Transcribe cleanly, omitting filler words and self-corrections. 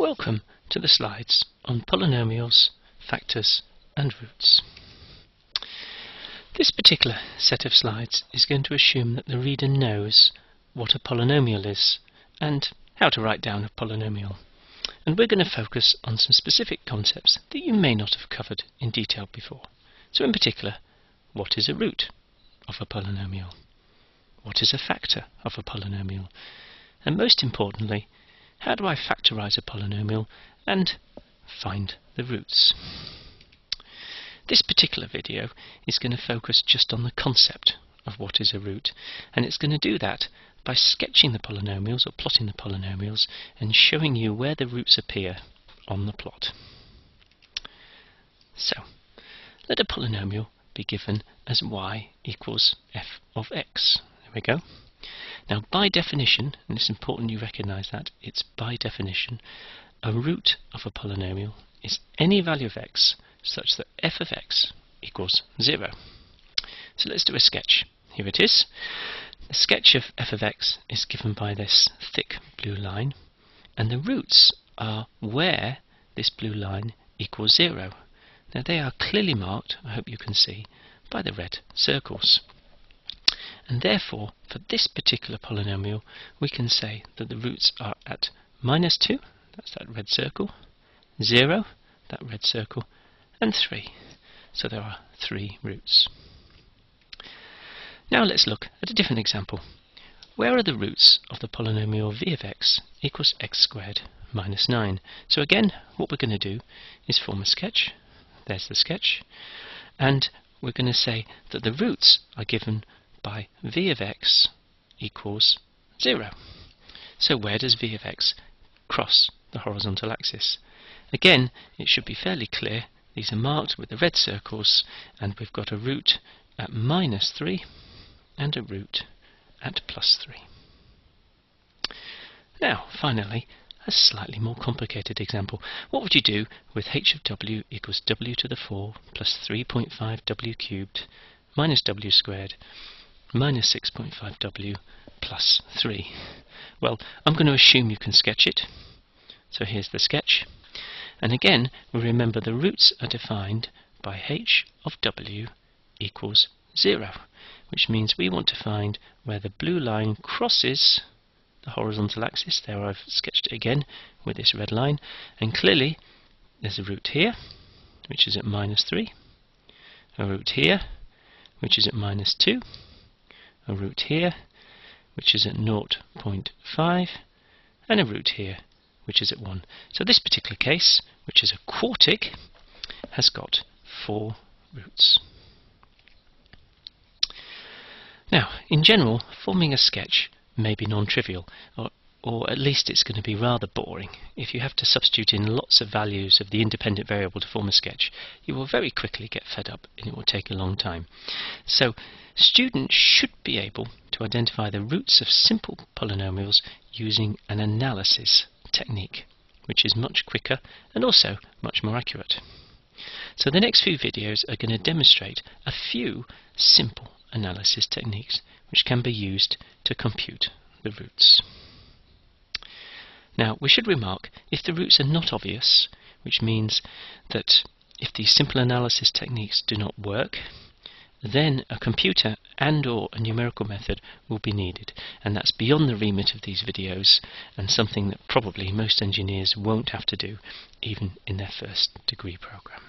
Welcome to the slides on polynomials, factors and roots. This particular set of slides is going to assume that the reader knows what a polynomial is and how to write down a polynomial. And we're going to focus on some specific concepts that you may not have covered in detail before. So in particular, what is a root of a polynomial? What is a factor of a polynomial? And most importantly, how do I factorize a polynomial and find the roots? This particular video is going to focus just on the concept of what is a root, and it's going to do that by sketching the polynomials or plotting the polynomials and showing you where the roots appear on the plot. So, let a polynomial be given as y equals f of x. There we go. Now, by definition, and it's important you recognise that, it's by definition, a root of a polynomial is any value of x such that f of x equals 0. So let's do a sketch. Here it is. The sketch of f of x is given by this thick blue line, and the roots are where this blue line equals 0. Now they are clearly marked, I hope you can see, by the red circles. And therefore, for this particular polynomial, we can say that the roots are at -2, that's that red circle, 0, that red circle, and 3. So there are 3 roots. Now let's look at a different example. Where are the roots of the polynomial v of x equals x squared minus 9? So again, what we're going to do is form a sketch. There's the sketch. And we're going to say that the roots are given by v of x equals 0. So where does v of x cross the horizontal axis? Again, it should be fairly clear. These are marked with the red circles, and we've got a root at -3 and a root at +3. Now, finally, a slightly more complicated example. What would you do with h of w equals w to the 4 plus 3.5 w cubed minus w squared minus 6.5 w plus 3? Well, I'm going to assume you can sketch it. So here's the sketch. And again, we remember the roots are defined by h of w equals 0, which means we want to find where the blue line crosses the horizontal axis. There I've sketched it again with this red line, and clearly there's a root here, which is at -3, a root here, which is at -2, a root here, which is at 0.5, and a root here, which is at 1. So this particular case, which is a quartic, has got 4 roots. Now, in general, forming a sketch may be non-trivial, or at least it's going to be rather boring. If you have to substitute in lots of values of the independent variable to form a sketch, you will very quickly get fed up and it will take a long time. So, students should be able to identify the roots of simple polynomials using an analysis technique, which is much quicker and also much more accurate. So the next few videos are going to demonstrate a few simple analysis techniques which can be used to compute the roots. Now, we should remark, if the roots are not obvious, which means that if these simple analysis techniques do not work, then a computer and/or a numerical method will be needed, and that's beyond the remit of these videos and something that probably most engineers won't have to do even in their first degree program.